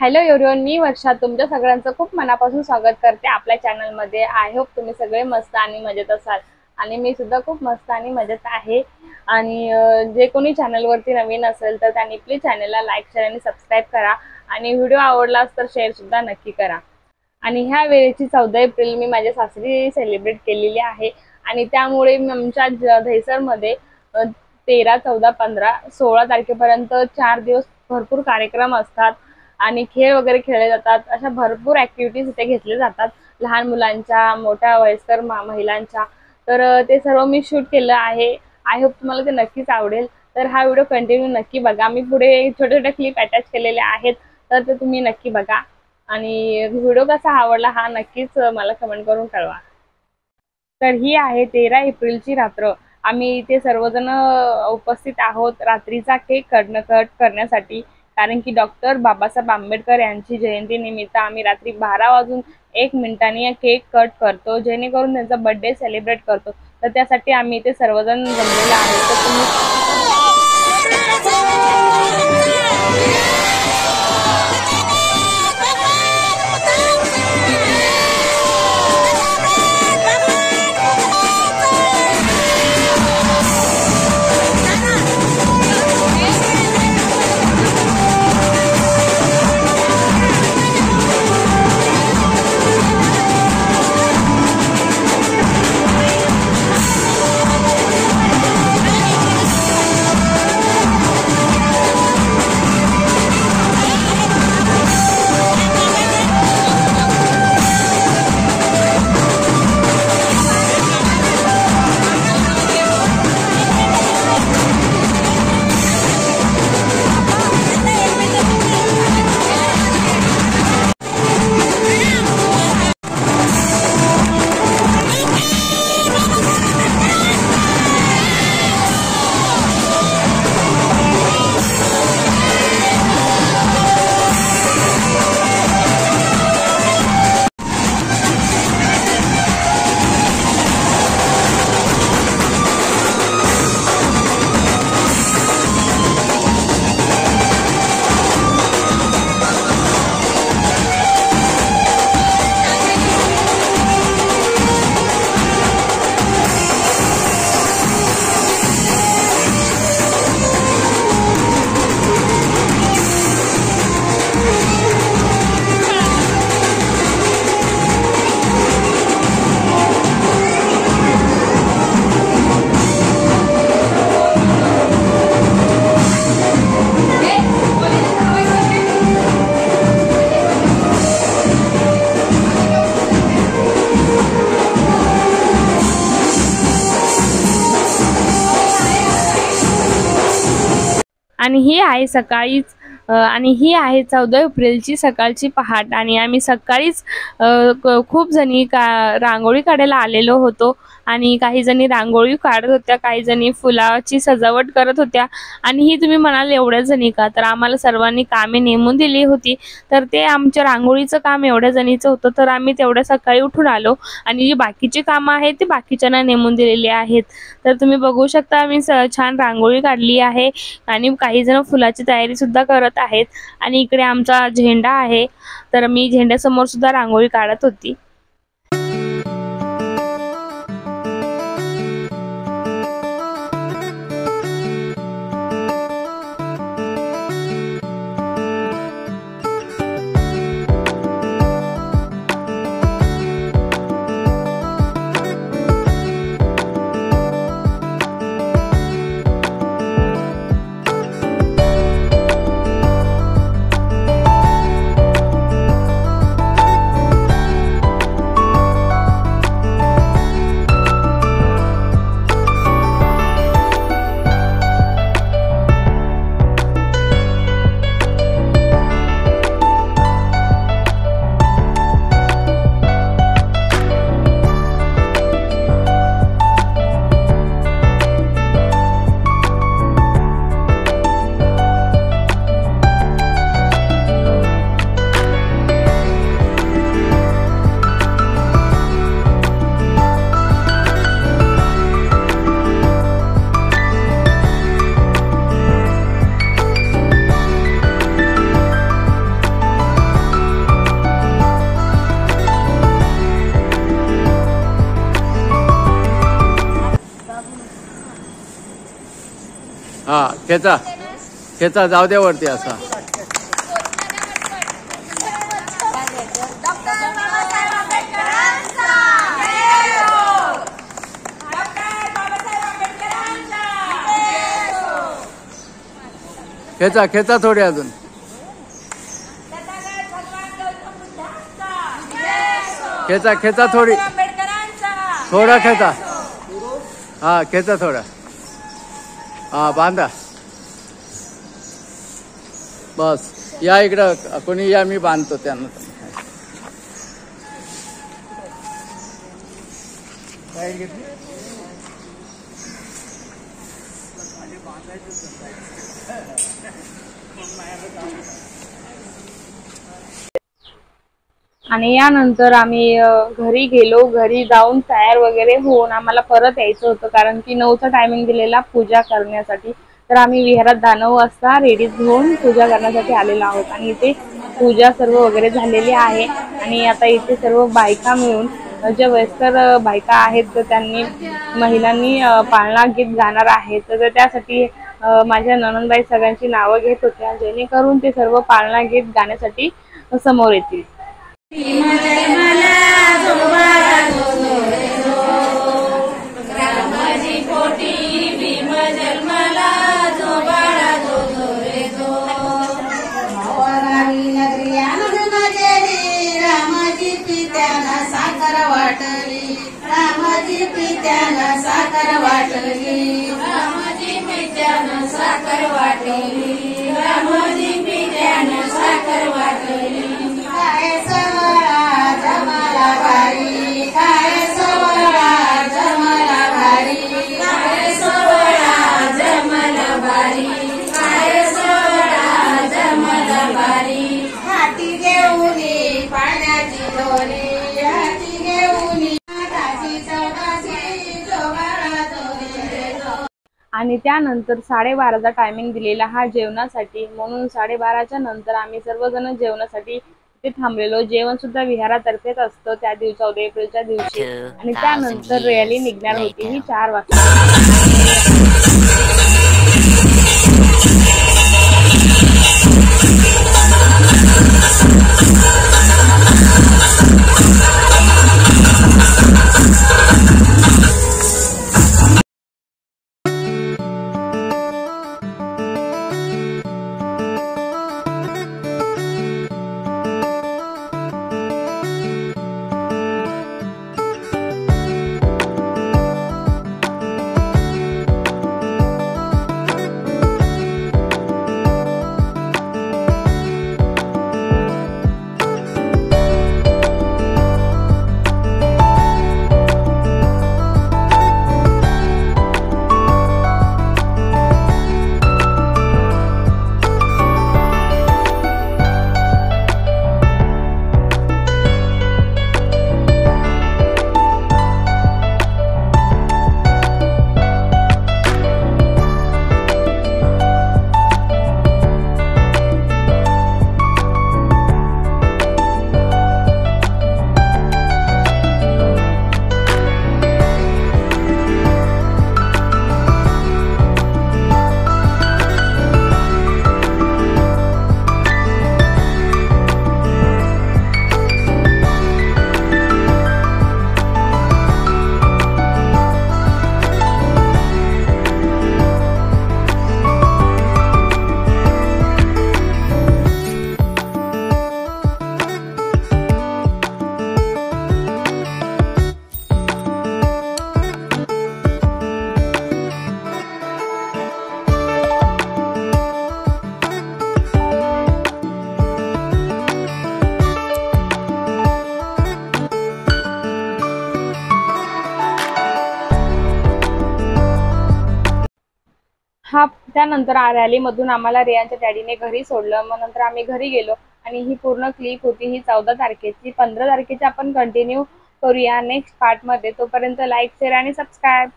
Hello everyone, मी वर्षा तुमच्या सगळ्यांचं खूप मनापासून स्वागत करते आपल्या चॅनलमध्ये। आय होप तुम्ही सगळे मस्त आणि मजेत असाल आणि मी सुद्धा खूप मस्त आणि मजेत आहे। आणि जे कोणी चॅनलवरती नवीन असेल तर त्यांनी प्लीज चॅनलला लाईक शेअर आणि सबस्क्राइब करा आणि व्हिडिओ आवडला तर शेअर सुद्धा नक्की करा। आणि ह्या वेळेची 14 एप्रिल मी माझ्या सासरी सेलिब्रेट केलेली आहे आणि त्यामुळे आमच्या दहिसरमध्ये 13, 14, 15, 16 तारखेपर्यंत 4 दिवस भरपूर कार्यक्रम असतात आणि खेळ वगैरे खेळले जातात। अशा भरपूर ॲक्टिव्हिटीज इथे घेतले जातात, लहान मुलांच्या, मोठ्या वयस्कर महिलांच्या। तर ते सर्व मी शूट केलं आहे। आय होप तुम्हाला ते नक्कीच आवडेल। तर हा व्हिडिओ कंटिन्यू नक्की बघा। मी पुढे छोटे छोटे क्लिप अटॅच केलेले आहेत, तर ते तुम्ही नक्की बघा आणि व्हिडिओ कसा आवडला हा नक्कीच मला कमेंट करून कळवा। तर ही आहे 13 एप्रिलची रात्र। आम्ही इथे सर्वजण उपस्थित आहोत रात्रीचा केक कट करण्यासाठी, कारण की डॉक्टर बाबासाहेब आंबेडकर यांची जयंती निमित्त आम्ही रात्री 12:01 केक कट करतो, जेणेकरून त्यांचा बर्थडे सेलिब्रेट करतो। तर त्यासाठी आम्ही इथे सर्वजण जमलेलो आहोत। तर तुम्ही आणि ही आहे सकाळीच आणि ही आहे 14 एप्रिलची सकाळची पहाट। आणि आम्ही सकाळीच खूप जणी रांगोळी काढायला आलेलो होतो आणि काही जणी रांगोळी काढत होत्या, काही जणी फुलाची सजावट करत होत्या। आणि ही तुम्ही म्हणाल एवढ्या जणी का, तर आम्हाला सर्वांनी कामे नेमून दिली होती। तर ते आमच्या रांगोळीचं काम एवढ्या जणीचं होतं, तर आम्ही तेवढ्या सकाळी उठून आलो आणि जी बाकीची कामं आहेत ती बाकीच्यांना नेमून दिलेली आहेत। तर तुम्ही बघू शकता आम्ही छान रांगोळी काढली आहे आणि काही जण फुलाची तयारी सुद्धा करत आहेत। आणि इकडे आमचा झेंडा आहे, तर मी झेंड्यासमोर सुद्धा रांगोळी काढत होती। खेचा खेचा, जाऊ द्या वरती असा. खेचा खेचा थोडी अजून. खेचा खेचा थोडी, थोडा खेचा. हा खेचा थोडा. हा बांधा. बस या इकडं, कोणी या, मी बांधतो त्यांना. आणि यानंतर आम्ही घरी गेलो. घरी जाऊन तयार वगैरे होऊन आम्हाला परत यायचं होतं, कारण की 9चा टायमिंग दिलेला पूजा करण्यासाठी. तर आम्ही विहारात 9 वाजता रेडी होऊन पूजा करण्यासाठी आलेलो आहोत. आणि इथे पूजा सर्व वगैरे झालेली आहे. आणि आता इथे सर्व बायका मिळून, ज्या वयस्कर बायका आहेत, तर त्यांनी महिलांनी पाळणा गीत गाणार आहेत. तर त्यासाठी माझ्या नणंदबाई सगळ्यांची नावं घेत होत्या, जेणेकरून ते सर्व पाळणा गीत गाण्यासाठी समोर येतील. रामाजी पित्यानं साखर वाटली, रामाजी पित्यानं साखर वाटली, रामाजी पित्यानं साखर वाटली. काय सवळा जमाला भारी, काय सवळा जमाला भारी, काय सवळा जमाला भारी, काय सवळा जमाला भारी. हाती घेऊनी पाण्याची दोरी, हाती घेऊनी. आणि त्यानंतर 12:30चा टायमिंग दिलेला हा जेवणासाठी, म्हणून 12:30च्या नंतर आम्ही सर्वजण जेवणासाठी तिथे थांबलेलो. जेवण सुद्धा विहारातर्फेच असतं त्या दिवसा, 14 एप्रिलच्या दिवशी. आणि त्यानंतर रॅली निघणार होती ही 4 वाजता. त्यानंतर रॅलीमधून आम्हाला रियांच्या डॅडीने घरी सोडलं. मग नंतर आम्ही घरी गेलो आणि ही पूर्ण क्लिप होती ही 14 तारखेची. 15 तारखेची आपण कंटिन्यू करूया नेक्स्ट पार्टमध्ये. तोपर्यंत लाईक, शेअर आणि सबस्क्राईब.